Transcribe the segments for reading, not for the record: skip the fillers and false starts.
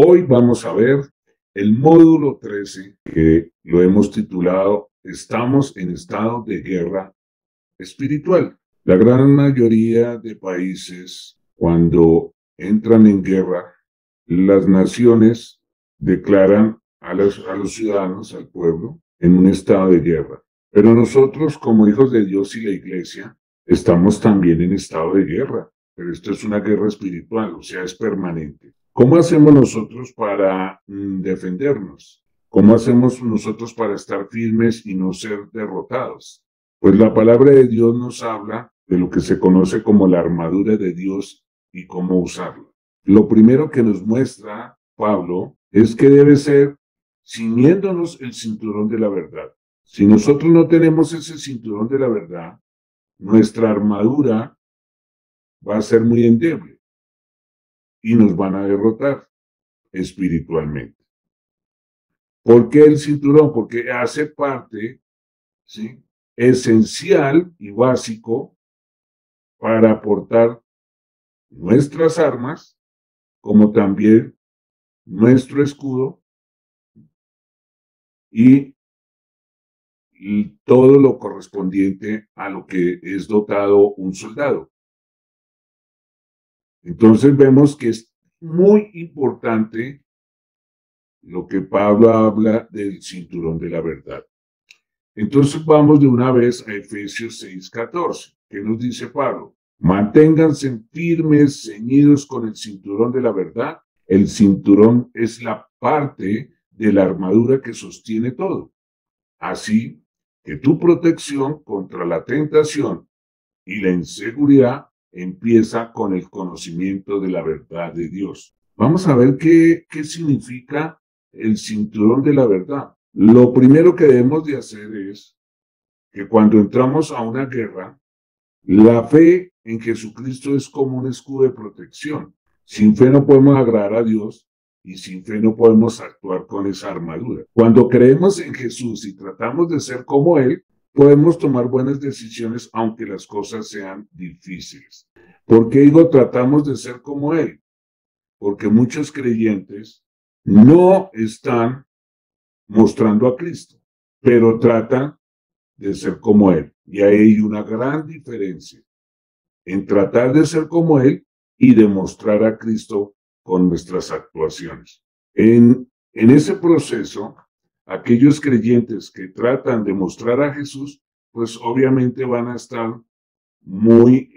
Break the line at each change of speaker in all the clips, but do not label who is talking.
Hoy vamos a ver el módulo 13 que lo hemos titulado Estamos en estado de guerra espiritual. La gran mayoría de países, cuando entran en guerra, las naciones declaran a los ciudadanos, al pueblo, en un estado de guerra. Pero nosotros, como hijos de Dios y la iglesia, estamos también en estado de guerra. Pero esto es una guerra espiritual, o sea, es permanente. ¿Cómo hacemos nosotros para defendernos? ¿Cómo hacemos nosotros para estar firmes y no ser derrotados? Pues la palabra de Dios nos habla de lo que se conoce como la armadura de Dios y cómo usarla. Lo primero que nos muestra Pablo es que debe ser ciñéndonos el cinturón de la verdad. Si nosotros no tenemos ese cinturón de la verdad, nuestra armadura va a ser muy endeble y nos van a derrotar espiritualmente. ¿Por qué el cinturón? Porque hace parte, ¿sí?, esencial y básico para aportar nuestras armas, como también nuestro escudo y todo lo correspondiente a lo que es dotado un soldado. Entonces vemos que es muy importante lo que Pablo habla del cinturón de la verdad. Entonces vamos de una vez a Efesios 6:14. ¿Qué nos dice Pablo? Manténganse firmes, ceñidos con el cinturón de la verdad. El cinturón es la parte de la armadura que sostiene todo. Así que tu protección contra la tentación y la inseguridad empieza con el conocimiento de la verdad de Dios. Vamos a ver qué significa el cinturón de la verdad. Lo primero que debemos de hacer es que cuando entramos a una guerra, la fe en Jesucristo es como un escudo de protección. Sin fe no podemos agradar a Dios y sin fe no podemos actuar con esa armadura. Cuando creemos en Jesús y tratamos de ser como Él, podemos tomar buenas decisiones aunque las cosas sean difíciles. ¿Por qué digo tratamos de ser como Él? Porque muchos creyentes no están mostrando a Cristo, pero tratan de ser como Él. Y hay una gran diferencia en tratar de ser como Él y demostrar a Cristo con nuestras actuaciones. En ese proceso, aquellos creyentes que tratan de mostrar a Jesús, pues obviamente van a estar muy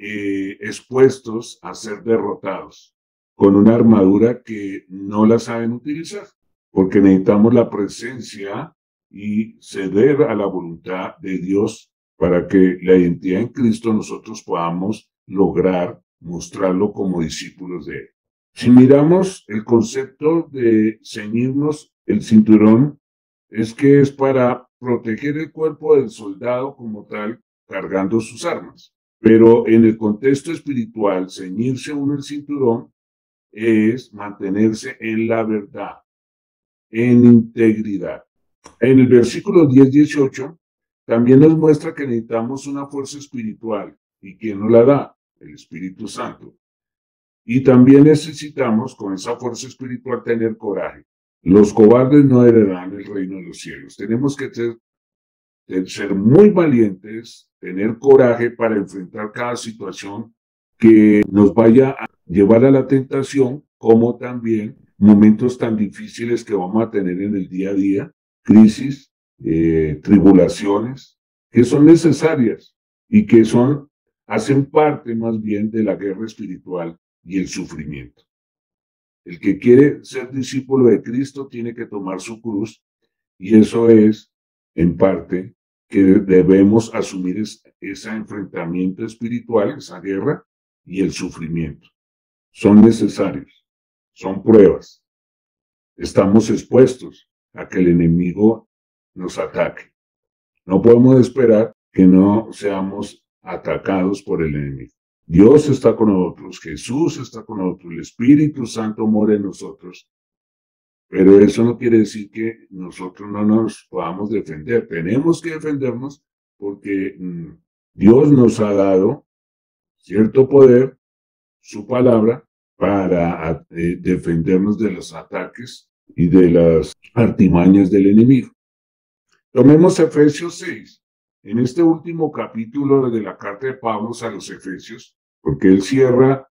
expuestos a ser derrotados con una armadura que no la saben utilizar, porque necesitamos la presencia y ceder a la voluntad de Dios para que la identidad en Cristo nosotros podamos lograr mostrarlo como discípulos de Él. Si miramos el concepto de ceñirnos el cinturón, es que es para proteger el cuerpo del soldado como tal, cargando sus armas. Pero en el contexto espiritual, ceñirse uno el cinturón es mantenerse en la verdad, en integridad. En el versículo 10-18 también nos muestra que necesitamos una fuerza espiritual. ¿Y quién nos la da? El Espíritu Santo. Y también necesitamos con esa fuerza espiritual tener coraje. Los cobardes no heredarán el reino de los cielos. Tenemos que ser muy valientes, tener coraje para enfrentar cada situación que nos vaya a llevar a la tentación, como también momentos tan difíciles que vamos a tener en el día a día, crisis, tribulaciones, que son necesarias y que hacen parte más bien de la guerra espiritual y el sufrimiento. El que quiere ser discípulo de Cristo tiene que tomar su cruz y eso es, en parte, que debemos asumir ese enfrentamiento espiritual, esa guerra y el sufrimiento. Son necesarios, son pruebas. Estamos expuestos a que el enemigo nos ataque. No podemos esperar que no seamos atacados por el enemigo. Dios está con nosotros, Jesús está con nosotros, el Espíritu Santo mora en nosotros, pero eso no quiere decir que nosotros no nos podamos defender. Tenemos que defendernos porque Dios nos ha dado cierto poder, su palabra, para defendernos de los ataques y de las artimañas del enemigo. Tomemos Efesios 6. En este último capítulo de la carta de Pablo a los Efesios, porque él cierra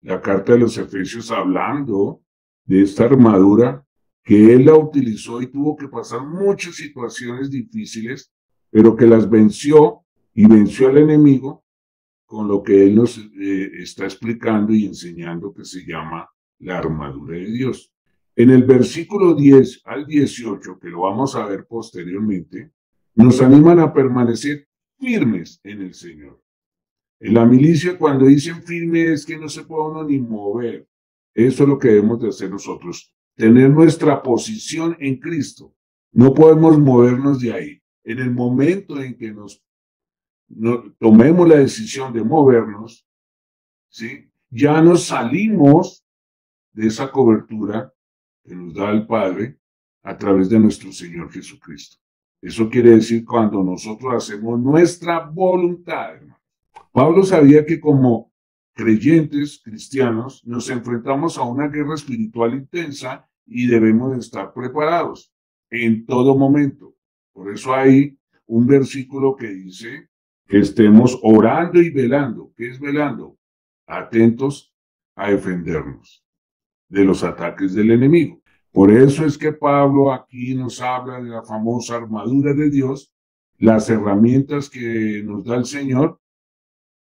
la carta de los Efesios hablando de esta armadura que él la utilizó y tuvo que pasar muchas situaciones difíciles, pero que las venció y venció al enemigo con lo que él nos está explicando y enseñando, que se llama la armadura de Dios. En el versículo 10 al 18, que lo vamos a ver posteriormente, nos animan a permanecer firmes en el Señor. En la milicia, cuando dicen firme, es que no se puede uno ni mover. Eso es lo que debemos de hacer nosotros, tener nuestra posición en Cristo. No podemos movernos de ahí. En el momento en que tomemos la decisión de movernos, ¿sí? Ya nos salimos de esa cobertura que nos da el Padre a través de nuestro Señor Jesucristo. Eso quiere decir cuando nosotros hacemos nuestra voluntad, hermano. Pablo sabía que como creyentes cristianos nos enfrentamos a una guerra espiritual intensa y debemos de estar preparados en todo momento. Por eso hay un versículo que dice que estemos orando y velando. ¿Qué es velando? Atentos a defendernos de los ataques del enemigo. Por eso es que Pablo aquí nos habla de la famosa armadura de Dios, las herramientas que nos da el Señor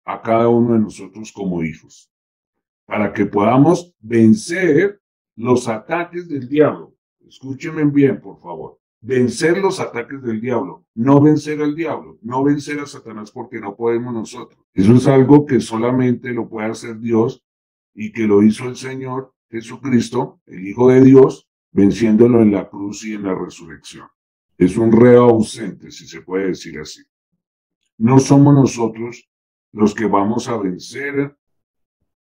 a cada uno de nosotros como hijos, para que podamos vencer los ataques del diablo. Escúchenme bien, por favor. Vencer los ataques del diablo, no vencer al diablo, no vencer a Satanás, porque no podemos nosotros. Eso es algo que solamente lo puede hacer Dios y que lo hizo el Señor Jesucristo, el Hijo de Dios, venciéndolo en la cruz y en la resurrección. Es un reo ausente, si se puede decir así. No somos nosotros los que vamos a vencer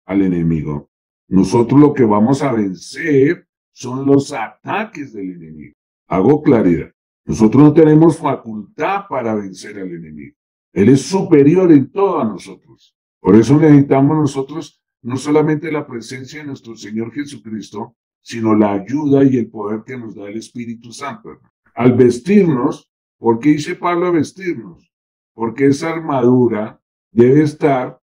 al enemigo. Nosotros lo que vamos a vencer son los ataques del enemigo. Hago claridad. Nosotros no tenemos facultad para vencer al enemigo. Él es superior en todo a nosotros. Por eso necesitamos nosotros no solamente la presencia de nuestro Señor Jesucristo, sino la ayuda y el poder que nos da el Espíritu Santo. Al vestirnos, ¿por qué dice Pablo vestirnos? Porque esa armadura debe estar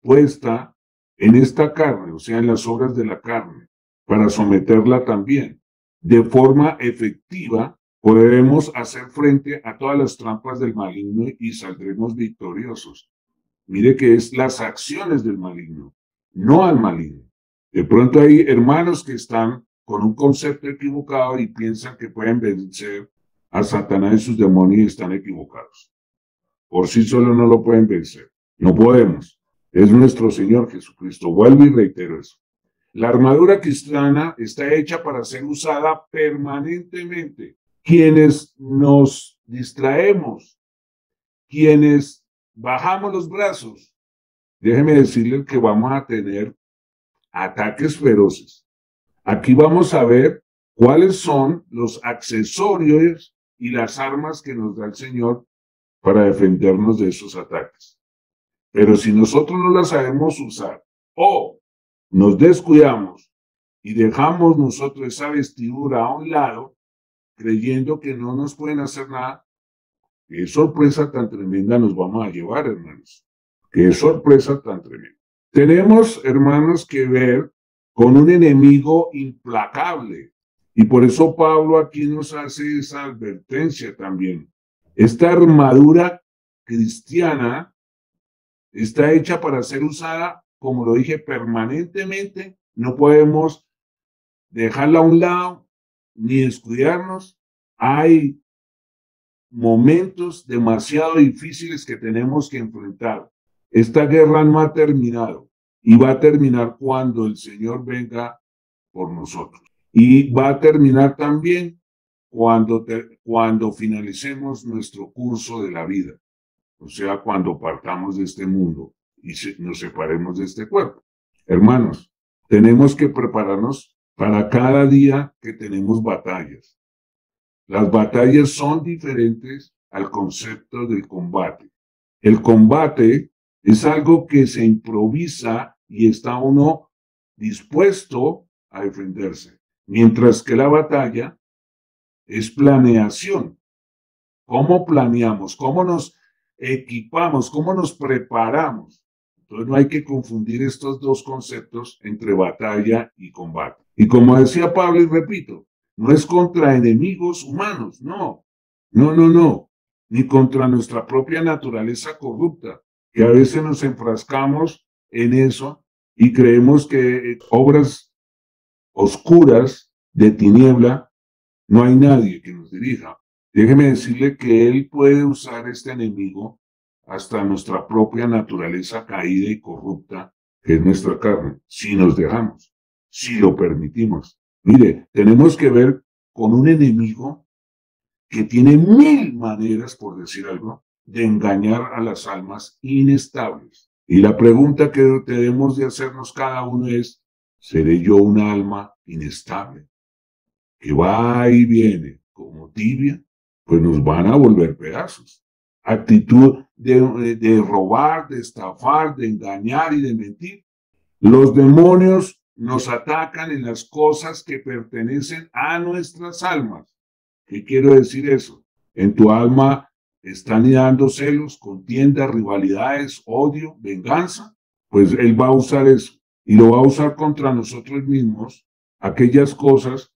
puesta en esta carne, o sea, en las obras de la carne, para someterla también. De forma efectiva, podremos hacer frente a todas las trampas del maligno y saldremos victoriosos. Mire que es las acciones del maligno, no al maligno. De pronto hay hermanos que están con un concepto equivocado y piensan que pueden vencer a Satanás y sus demonios y están equivocados. Por sí solo no lo pueden vencer. No podemos. Es nuestro Señor Jesucristo. Vuelvo y reitero eso. La armadura cristiana está hecha para ser usada permanentemente. Quienes nos distraemos, quienes bajamos los brazos, déjeme decirle que vamos a tener ataques feroces. Aquí vamos a ver cuáles son los accesorios y las armas que nos da el Señor para defendernos de esos ataques. Pero si nosotros no las sabemos usar o nos descuidamos y dejamos nosotros esa vestidura a un lado, creyendo que no nos pueden hacer nada, qué sorpresa tan tremenda nos vamos a llevar, hermanos. Qué sorpresa tan tremenda. Tenemos, hermanos, que ver con un enemigo implacable. Y por eso Pablo aquí nos hace esa advertencia también. Esta armadura cristiana está hecha para ser usada, como lo dije, permanentemente. No podemos dejarla a un lado ni descuidarnos. Hay momentos demasiado difíciles que tenemos que enfrentar. Esta guerra no ha terminado y va a terminar cuando el Señor venga por nosotros. Y va a terminar también cuando finalicemos nuestro curso de la vida. O sea, cuando partamos de este mundo y nos separemos de este cuerpo. Hermanos, tenemos que prepararnos para cada día que tenemos batallas. Las batallas son diferentes al concepto del combate. El combate es algo que se improvisa y está uno dispuesto a defenderse, mientras que la batalla es planeación. ¿Cómo planeamos? ¿Cómo nos equipamos? ¿Cómo nos preparamos? Entonces no hay que confundir estos dos conceptos entre batalla y combate. Y como decía Pablo, y repito, no es contra enemigos humanos, no, no, ni contra nuestra propia naturaleza corrupta, que a veces nos enfrascamos en eso y creemos que obras oscuras de tiniebla no hay nadie que nos dirija. Déjeme decirle que Él puede usar este enemigo hasta nuestra propia naturaleza caída y corrupta, que es nuestra carne, si nos dejamos, si lo permitimos. Mire, tenemos que ver con un enemigo que tiene 1000 maneras, por decir algo, de engañar a las almas inestables. Y la pregunta que debemos de hacernos cada uno es, ¿seré yo una alma inestable, que va y viene como tibia? Pues nos van a volver pedazos. Actitud de robar, de estafar, de engañar y de mentir. Los demonios nos atacan en las cosas que pertenecen a nuestras almas. ¿Qué quiero decir eso? En tu alma están dando celos, contiendas, rivalidades, odio, venganza. Pues Él va a usar eso y lo va a usar contra nosotros mismos, aquellas cosas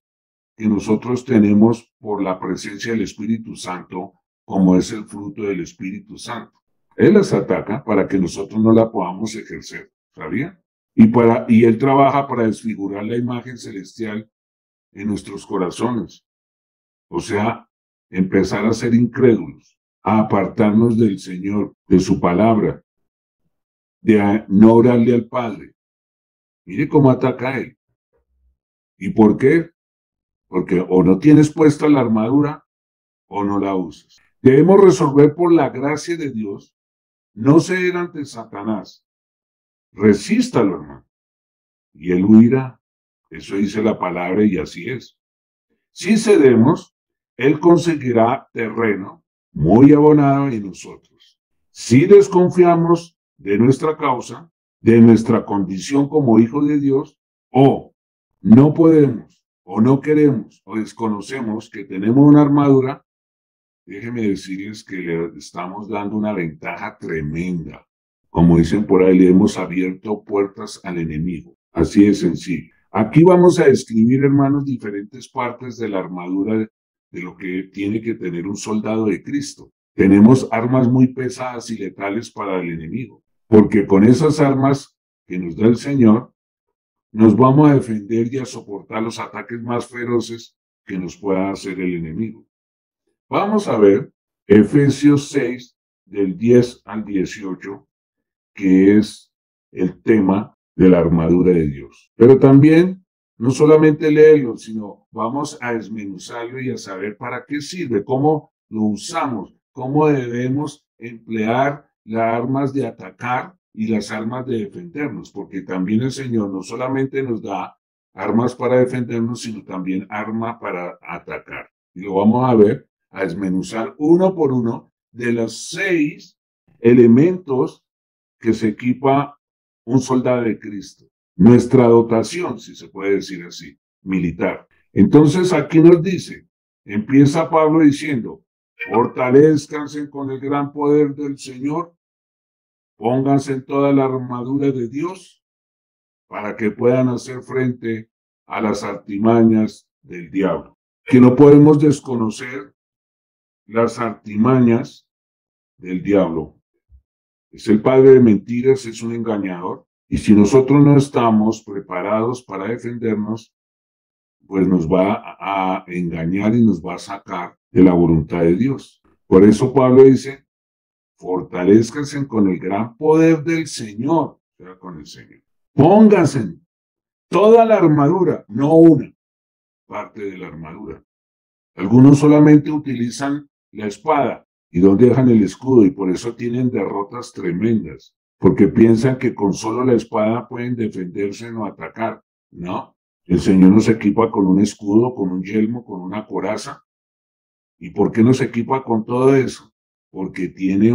que nosotros tenemos por la presencia del Espíritu Santo, como es el fruto del Espíritu Santo. Él las ataca para que nosotros no la podamos ejercer, ¿sabía? Y Él trabaja para desfigurar la imagen celestial en nuestros corazones. O sea, empezar a ser incrédulos, a apartarnos del Señor, de su palabra, de no orarle al Padre. Mire cómo ataca a Él. ¿Y por qué? Porque o no tienes puesta la armadura o no la usas. Debemos resolver por la gracia de Dios, no ceder ante Satanás. Resístalo, hermano, y él huirá. Eso dice la palabra y así es. Si cedemos, él conseguirá terreno muy abonado en nosotros. Si desconfiamos de nuestra causa, de nuestra condición como hijos de Dios, o no podemos, o no queremos, o desconocemos que tenemos una armadura, déjenme decirles que le estamos dando una ventaja tremenda. Como dicen por ahí, le hemos abierto puertas al enemigo. Así de sencillo. Aquí vamos a describir, hermanos, diferentes partes de la armadura de lo que tiene que tener un soldado de Cristo. Tenemos armas muy pesadas y letales para el enemigo, porque con esas armas que nos da el Señor, nos vamos a defender y a soportar los ataques más feroces que nos pueda hacer el enemigo. Vamos a ver Efesios 6, del 10 al 18, que es el tema de la armadura de Dios. Pero también, no solamente leerlo, sino vamos a desmenuzarlo y a saber para qué sirve, cómo lo usamos, cómo debemos emplear las armas de atacar y las armas de defendernos, porque también el Señor no solamente nos da armas para defendernos, sino también arma para atacar. Y lo vamos a ver, a desmenuzar uno por uno de los 6 elementos que se equipa un soldado de Cristo. Nuestra dotación, si se puede decir así, militar. Entonces aquí nos dice, empieza Pablo diciendo, fortalezcanse con el gran poder del Señor, pónganse en toda la armadura de Dios para que puedan hacer frente a las artimañas del diablo. Que no podemos desconocer las artimañas del diablo. Es el padre de mentiras, es un engañador. Y si nosotros no estamos preparados para defendernos, pues nos va a engañar y nos va a sacar de la voluntad de Dios. Por eso Pablo dice, fortalezcanse con el gran poder del Señor, o sea, con el Señor. Pónganse toda la armadura, no una parte de la armadura. Algunos solamente utilizan la espada y donde dejan el escudo y por eso tienen derrotas tremendas, porque piensan que con solo la espada pueden defenderse o atacar. No, el Señor nos equipa con un escudo, con un yelmo, con una coraza. ¿Y por qué nos equipa con todo eso? Porque tiene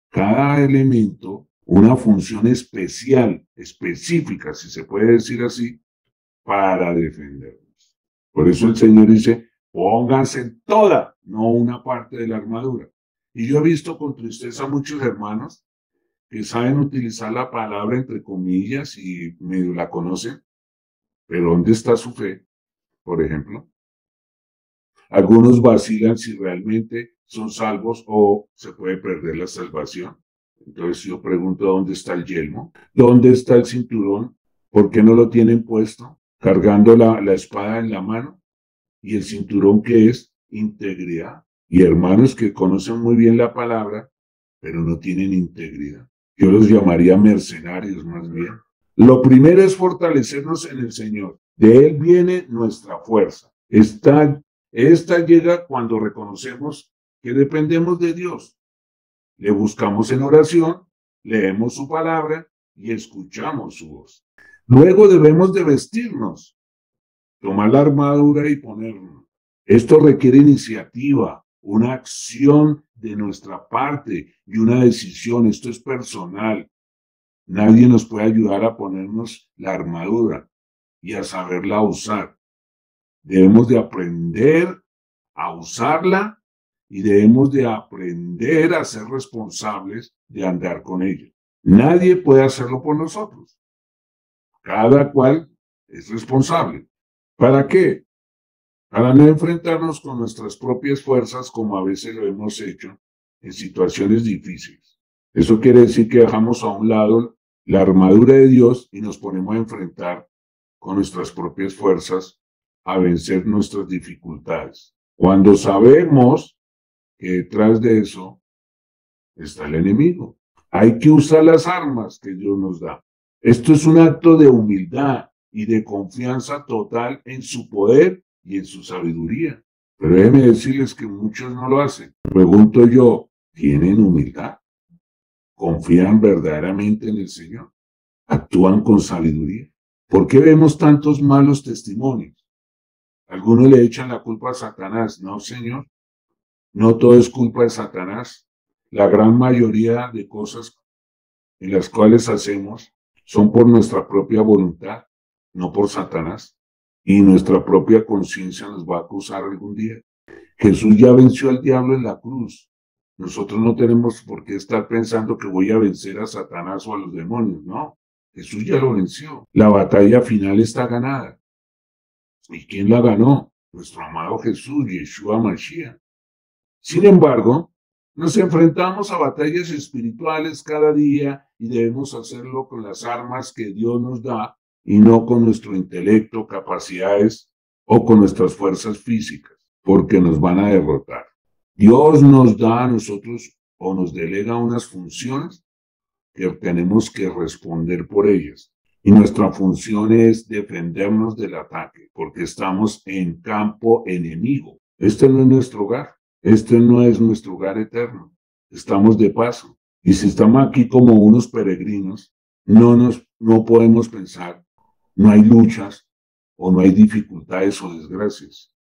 cada elemento una función especial específicas, si se puede decir así, para defendernos. Por eso el Señor dice, pónganse toda, no una parte de la armadura. Y yo he visto con tristeza a muchos hermanos que saben utilizar la palabra entre comillas y medio la conocen, pero ¿dónde está su fe, por ejemplo? Algunos vacilan si realmente son salvos o se puede perder la salvación. Entonces yo pregunto, ¿dónde está el yelmo? ¿Dónde está el cinturón? ¿Por qué no lo tienen puesto? Cargando la espada en la mano. ¿Y el cinturón qué es? Integridad. Y hermanos que conocen muy bien la palabra, pero no tienen integridad. Yo los llamaría mercenarios más bien. Lo primero es fortalecernos en el Señor. De Él viene nuestra fuerza. Esta llega cuando reconocemos que dependemos de Dios. Le buscamos en oración, leemos su palabra y escuchamos su voz. Luego debemos de vestirnos, tomar la armadura y ponernos. Esto requiere iniciativa, una acción de nuestra parte y una decisión. Esto es personal. Nadie nos puede ayudar a ponernos la armadura y a saberla usar. Debemos de aprender a usarla y debemos de aprender a ser responsables de andar con ella. Nadie puede hacerlo por nosotros. Cada cual es responsable. ¿Para qué? Para no enfrentarnos con nuestras propias fuerzas como a veces lo hemos hecho en situaciones difíciles. Eso quiere decir que dejamos a un lado la armadura de Dios y nos ponemos a enfrentar con nuestras propias fuerzas a vencer nuestras dificultades. Cuando sabemos que detrás de eso está el enemigo, hay que usar las armas que Dios nos da. Esto es un acto de humildad y de confianza total en su poder y en su sabiduría. Pero déjenme decirles que muchos no lo hacen. Pregunto yo, ¿tienen humildad? ¿Confían verdaderamente en el Señor? ¿Actúan con sabiduría? ¿Por qué vemos tantos malos testimonios? Algunos le echan la culpa a Satanás. No, Señor. No todo es culpa de Satanás. La gran mayoría de cosas en las cuales hacemos son por nuestra propia voluntad, no por Satanás. Y nuestra propia conciencia nos va a acusar algún día. Jesús ya venció al diablo en la cruz. Nosotros no tenemos por qué estar pensando que voy a vencer a Satanás o a los demonios, no. Jesús ya lo venció. La batalla final está ganada. ¿Y quién la ganó? Nuestro amado Jesús, Yeshua Mashiach. Sin embargo, nos enfrentamos a batallas espirituales cada día y debemos hacerlo con las armas que Dios nos da y no con nuestro intelecto, capacidades o con nuestras fuerzas físicas, porque nos van a derrotar. Dios nos da a nosotros o nos delega unas funciones que tenemos que responder por ellas. Y nuestra función es defendernos del ataque, porque estamos en campo enemigo. Este no es nuestro hogar. Este no es nuestro hogar eterno. Estamos de paso. Y si estamos aquí como unos peregrinos, no podemos pensar, no hay luchas o no hay dificultades o desgracias.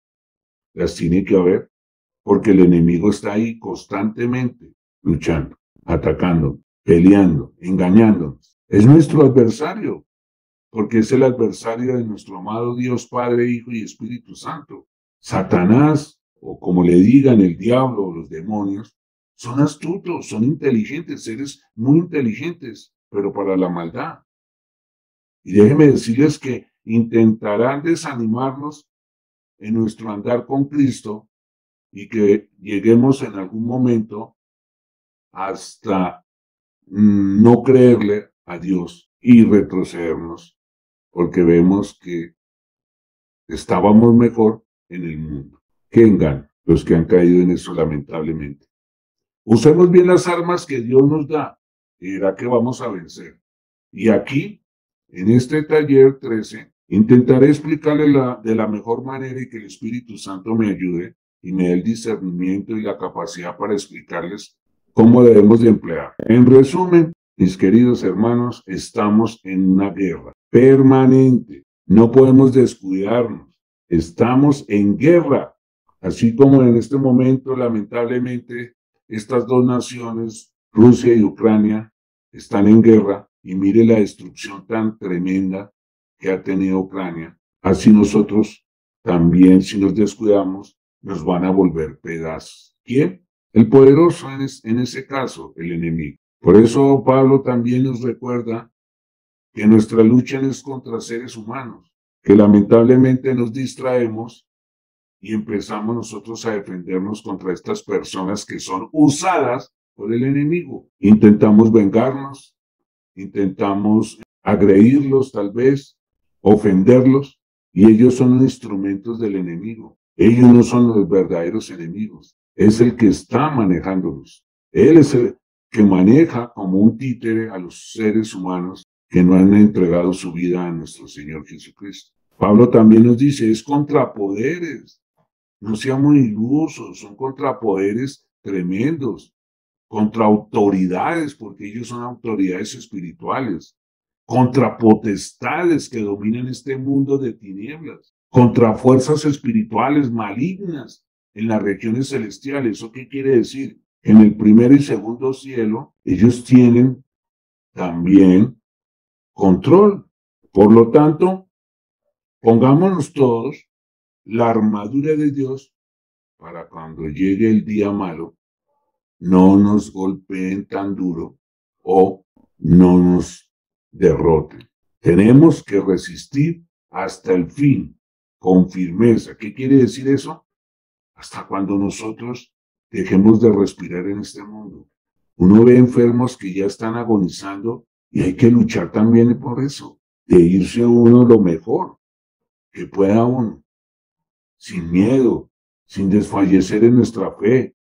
Las tiene que haber, porque el enemigo está ahí constantemente luchando, atacando, peleando, engañándonos. Es nuestro adversario, porque es el adversario de nuestro amado Dios Padre, Hijo y Espíritu Santo. Satanás, o como le digan el diablo o los demonios, son astutos, son inteligentes, seres muy inteligentes, pero para la maldad. Y déjenme decirles que intentarán desanimarnos en nuestro andar con Cristo y que lleguemos en algún momento hasta no creerle a Dios y retrocedernos, porque vemos que estábamos mejor en el mundo. ¡Qué engaño! Los que han caído en eso lamentablemente. Usemos bien las armas que Dios nos da y verá que vamos a vencer. Y aquí, en este taller 13, intentaré explicarle de la mejor manera y que el Espíritu Santo me ayude y me dé el discernimiento y la capacidad para explicarles cómo debemos de emplear. En resumen, mis queridos hermanos, estamos en una guerra permanente. No podemos descuidarnos. Estamos en guerra. Así como en este momento, lamentablemente, estas dos naciones, Rusia y Ucrania, están en guerra y mire la destrucción tan tremenda que ha tenido Ucrania. Así nosotros también, si nos descuidamos, nos van a volver pedazos. ¿Quién? El poderoso en ese caso, el enemigo. Por eso Pablo también nos recuerda que nuestra lucha no es contra seres humanos, que lamentablemente nos distraemos y empezamos nosotros a defendernos contra estas personas que son usadas por el enemigo. Intentamos vengarnos, intentamos agredirlos tal vez, ofenderlos, y ellos son instrumentos del enemigo. Ellos no son los verdaderos enemigos, es el que está manejándolos. Él es el que maneja como un títere a los seres humanos que no han entregado su vida a nuestro Señor Jesucristo. Pablo también nos dice, es contra poderes. No seamos ilusos, son contrapoderes tremendos, contra autoridades, porque ellos son autoridades espirituales, contra potestades que dominan este mundo de tinieblas, contra fuerzas espirituales malignas en las regiones celestiales. ¿Eso qué quiere decir? En el primer y segundo cielo, ellos tienen también control. Por lo tanto, pongámonos todos la armadura de Dios para cuando llegue el día malo, no nos golpeen tan duro o no nos derroten. Tenemos que resistir hasta el fin, con firmeza. ¿Qué quiere decir eso? Hasta cuando nosotros dejemos de respirar en este mundo. Uno ve enfermos que ya están agonizando y hay que luchar también por eso, de irse uno lo mejor que pueda uno, sin miedo, sin desfallecer en nuestra fe,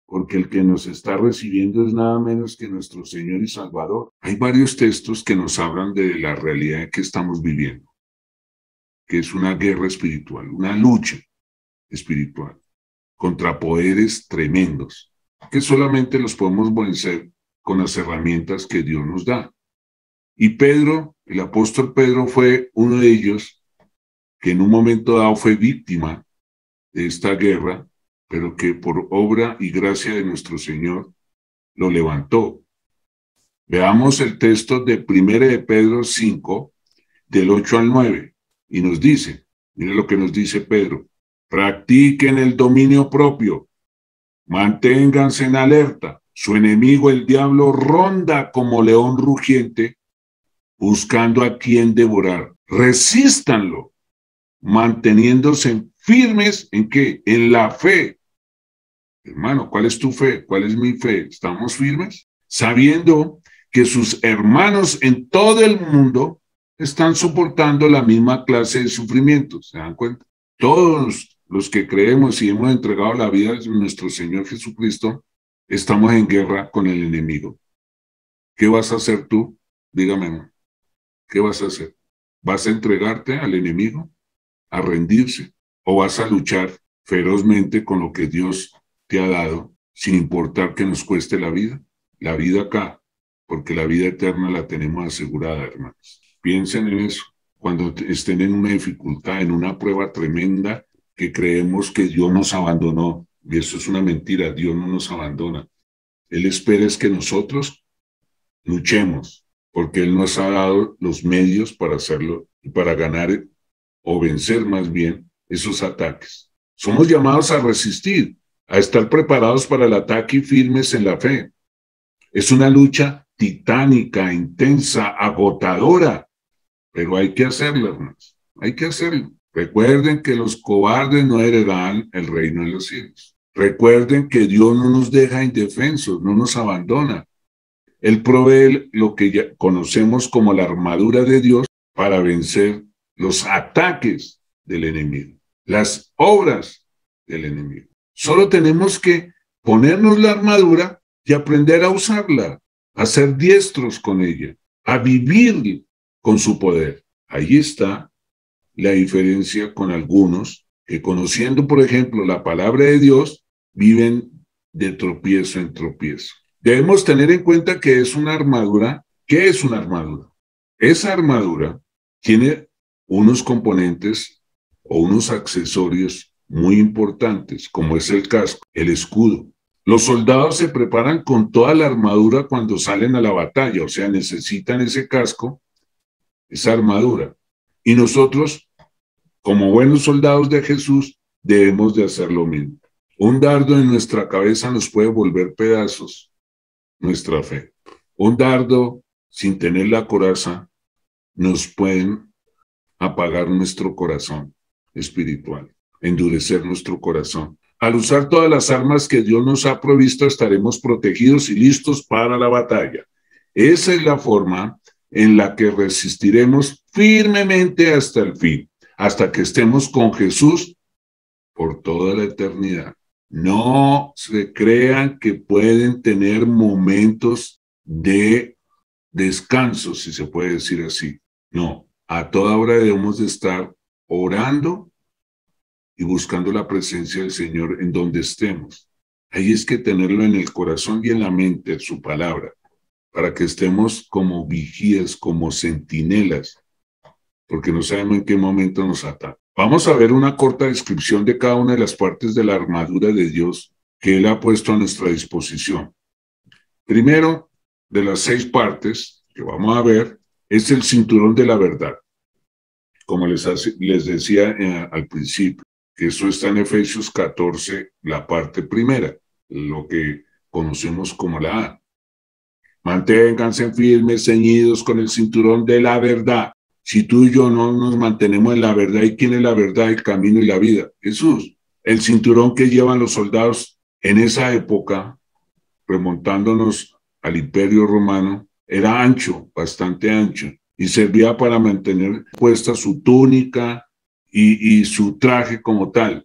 porque el que nos está recibiendo es nada menos que nuestro Señor y Salvador. Hay varios textos que nos hablan de la realidad que estamos viviendo, que es una guerra espiritual, una lucha espiritual contra poderes tremendos, que solamente los podemos vencer con las herramientas que Dios nos da. Y Pedro, el apóstol Pedro, fue uno de ellos que en un momento dado fue víctima de esta guerra, pero que por obra y gracia de nuestro Señor lo levantó. Veamos el texto de 1 de Pedro 5, del 8 al 9, y nos dice, mire lo que nos dice Pedro, practiquen el dominio propio, manténganse en alerta, su enemigo el diablo ronda como león rugiente, buscando a quien devorar. Resístanlo, manteniéndose firmes en qué? En la fe. Hermano, ¿cuál es tu fe? ¿Cuál es mi fe? ¿Estamos firmes? Sabiendo que sus hermanos en todo el mundo están soportando la misma clase de sufrimientos. ¿Se dan cuenta? Todos los que creemos y hemos entregado la vida a nuestro Señor Jesucristo, estamos en guerra con el enemigo. ¿Qué vas a hacer tú? Dígame, ¿qué vas a hacer? ¿Vas a entregarte al enemigo? ¿A rendirse? ¿O vas a luchar ferozmente con lo que Dios te ha dado, sin importar que nos cueste la vida? La vida acá, porque la vida eterna la tenemos asegurada, hermanos. Piensen en eso. Cuando estén en una dificultad, en una prueba tremenda, que creemos que Dios nos abandonó. Y eso es una mentira, Dios no nos abandona. Él espera es que nosotros luchemos, porque Él nos ha dado los medios para hacerlo y para ganar o vencer más bien esos ataques. Somos llamados a resistir, a estar preparados para el ataque y firmes en la fe. Es una lucha titánica, intensa, agotadora, pero hay que hacerlo, hermanos. Hay que hacerlo. Recuerden que los cobardes no heredarán el reino de los cielos. Recuerden que Dios no nos deja indefensos, no nos abandona. Él provee lo que ya conocemos como la armadura de Dios para vencer los ataques del enemigo, las obras del enemigo. Solo tenemos que ponernos la armadura y aprender a usarla, a ser diestros con ella, a vivir con su poder. Ahí está la diferencia con algunos que, conociendo, por ejemplo, la palabra de Dios, viven de tropiezo en tropiezo. Debemos tener en cuenta que es una armadura. ¿Qué es una armadura? Esa armadura tiene unos componentes o unos accesorios muy importantes, como es el casco, el escudo, Los soldados se preparan con toda la armadura cuando salen a la batalla, o sea, necesitan ese casco, esa armadura. Y nosotros, como buenos soldados de Jesús, debemos de hacer lo mismo. Un dardo en nuestra cabeza nos puede volver pedazos nuestra fe. Un dardo sin tener la coraza nos pueden apagar nuestro corazón espiritual, endurecer nuestro corazón. Al usar todas las armas que Dios nos ha provisto, estaremos protegidos y listos para la batalla. Esa es la forma en la que resistiremos firmemente hasta el fin, hasta que estemos con Jesús por toda la eternidad. No se crean que pueden tener momentos de descanso, si se puede decir así. No, a toda hora debemos de estar orando y buscando la presencia del Señor en donde estemos. Ahí es que tenerlo en el corazón y en la mente, su palabra, para que estemos como vigías, como centinelas, porque no sabemos en qué momento nos ataca. Vamos a ver una corta descripción de cada una de las partes de la armadura de Dios que Él ha puesto a nuestra disposición. Primero, de las 6 partes que vamos a ver, es el cinturón de la verdad. Como les decía al principio, que eso está en Efesios 14, la parte primera, lo que conocemos como la A. Manténganse firmes, ceñidos con el cinturón de la verdad. Si tú y yo no nos mantenemos en la verdad, ¿y quién es la verdad, el camino y la vida? Jesús. El cinturón que llevan los soldados en esa época, remontándonos al Imperio Romano, era ancho, bastante ancho, y servía para mantener puesta su túnica y su traje como tal.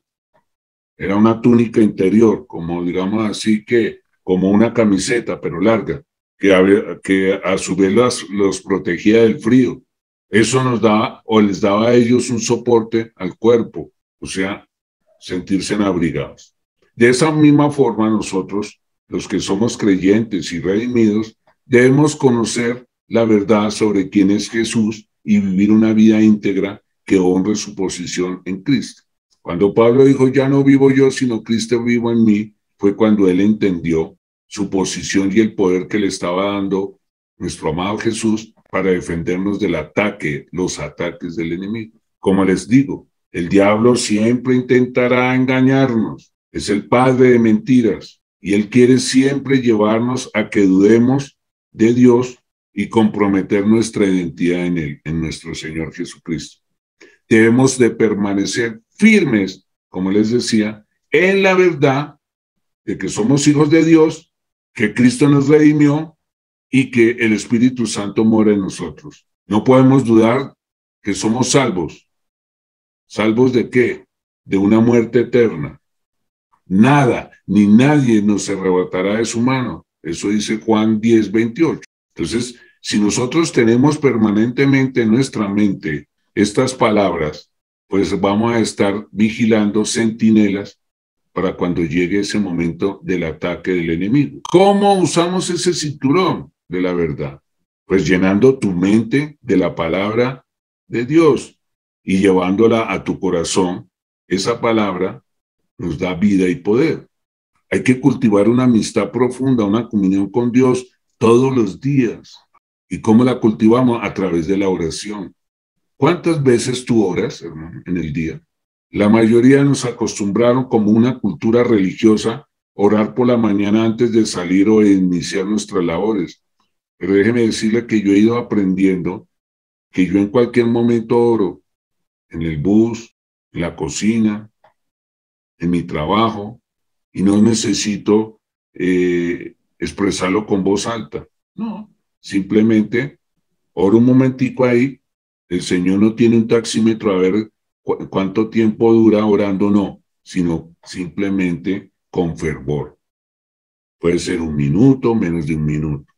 Era una túnica interior, como digamos así, que como una camiseta, pero larga, que a su vez los protegía del frío. Eso nos daba, o les daba a ellos un soporte al cuerpo, o sea, sentirse abrigados. De esa misma forma, nosotros, los que somos creyentes y redimidos, debemos conocer la verdad sobre quién es Jesús y vivir una vida íntegra que honre su posición en Cristo. Cuando Pablo dijo, ya no vivo yo, sino Cristo vivo en mí, fue cuando él entendió su posición y el poder que le estaba dando nuestro amado Jesús para defendernos del ataque, los ataques del enemigo. Como les digo, el diablo siempre intentará engañarnos. Es el padre de mentiras y él quiere siempre llevarnos a que dudemos de Dios y comprometer nuestra identidad en él, en nuestro Señor Jesucristo. Debemos de permanecer firmes, como les decía, en la verdad de que somos hijos de Dios, que Cristo nos redimió y que el Espíritu Santo mora en nosotros. No podemos dudar que somos salvos. ¿Salvos de qué? De una muerte eterna. Nada ni nadie nos arrebatará de su mano. Eso dice Juan 10:28. Entonces, si nosotros tenemos permanentemente en nuestra mente estas palabras, pues vamos a estar vigilando centinelas para cuando llegue ese momento del ataque del enemigo. ¿Cómo usamos ese cinturón de la verdad? Pues llenando tu mente de la palabra de Dios y llevándola a tu corazón. Esa palabra nos da vida y poder. Hay que cultivar una amistad profunda, una comunión con Dios todos los días. ¿Y cómo la cultivamos? A través de la oración. ¿Cuántas veces tú oras, hermano, en el día? La mayoría nos acostumbraron como una cultura religiosa orar por la mañana antes de salir o de iniciar nuestras labores. Pero déjeme decirle que yo he ido aprendiendo que yo en cualquier momento oro, en el bus, en la cocina, en mi trabajo, y no necesito expresarlo con voz alta. No, simplemente oro un momentico ahí. El Señor no tiene un taxímetro a ver cuánto tiempo dura orando, no, sino simplemente con fervor. Puede ser 1 minuto, menos de 1 minuto.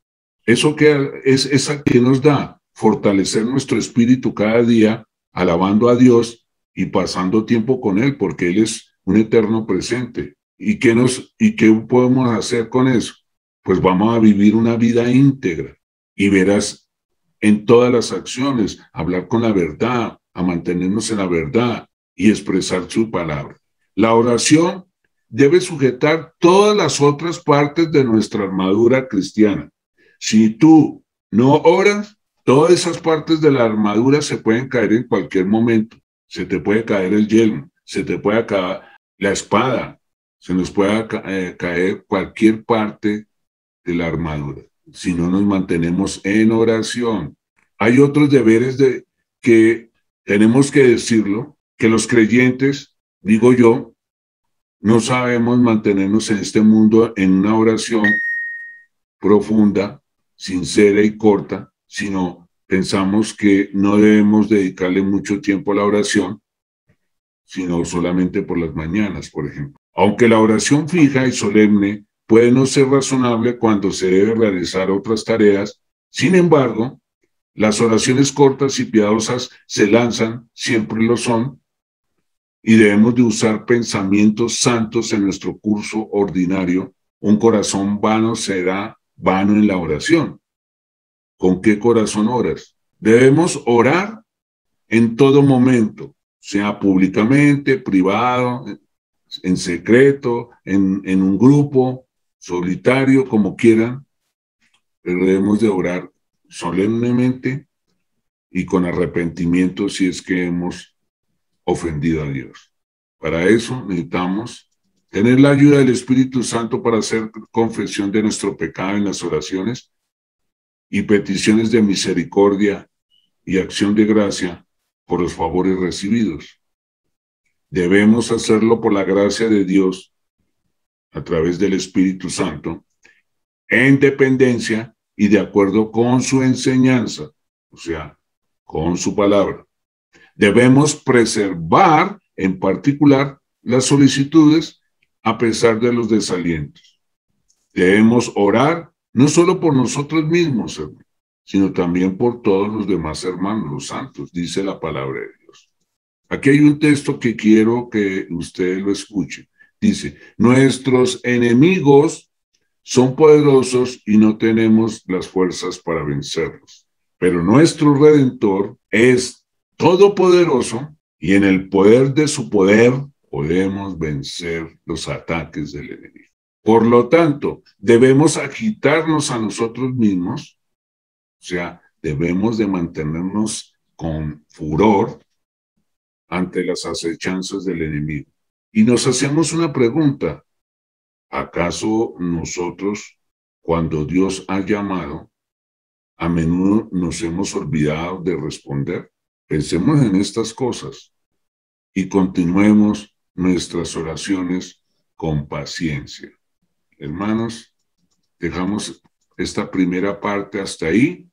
Eso que es a que nos da fortalecer nuestro espíritu cada día, alabando a Dios y pasando tiempo con Él, porque Él es un eterno presente. ¿Y qué podemos hacer con eso? Pues vamos a vivir una vida íntegra y verás en todas las acciones, hablar con la verdad, a mantenernos en la verdad y expresar su palabra. La oración debe sujetar todas las otras partes de nuestra armadura cristiana. Si tú no oras, todas esas partes de la armadura se pueden caer en cualquier momento. Se te puede caer el yelmo, se te puede caer la espada, se nos puede caer cualquier parte de la armadura si no nos mantenemos en oración. Hay otros deberes que tenemos que decirlo, que los creyentes, digo yo, no sabemos mantenernos en este mundo en una oración profunda, sincera y corta, sino pensamos que no debemos dedicarle mucho tiempo a la oración, sino solamente por las mañanas, por ejemplo. Aunque la oración fija y solemne puede no ser razonable cuando se debe realizar otras tareas, sin embargo, las oraciones cortas y piadosas se lanzan, siempre lo son, y debemos de usar pensamientos santos en nuestro curso ordinario. Un corazón vano será vano en la oración. ¿Con qué corazón oras? Debemos orar en todo momento, sea públicamente, privado, en secreto, en un grupo, solitario, como quieran, pero debemos de orar solemnemente y con arrepentimiento si es que hemos ofendido a Dios. Para eso necesitamos tener la ayuda del Espíritu Santo para hacer confesión de nuestro pecado en las oraciones y peticiones de misericordia y acción de gracia por los favores recibidos. Debemos hacerlo por la gracia de Dios a través del Espíritu Santo, en dependencia y de acuerdo con su enseñanza, o sea, con su palabra. Debemos preservar en particular las solicitudes a pesar de los desalientos. Debemos orar no solo por nosotros mismos, sino también por todos los demás hermanos, los santos, dice la palabra de Dios. Aquí hay un texto que quiero que ustedes lo escuchen. Dice, nuestros enemigos son poderosos y no tenemos las fuerzas para vencerlos, pero nuestro Redentor es todopoderoso y en el poder de su poder podemos vencer los ataques del enemigo. Por lo tanto, debemos agitarnos a nosotros mismos, o sea, debemos de mantenernos con furor ante las acechanzas del enemigo. Y nos hacemos una pregunta, ¿acaso nosotros, cuando Dios ha llamado, a menudo nos hemos olvidado de responder? Pensemos en estas cosas y continuemos nuestras oraciones con paciencia. Hermanos, dejamos esta primera parte hasta ahí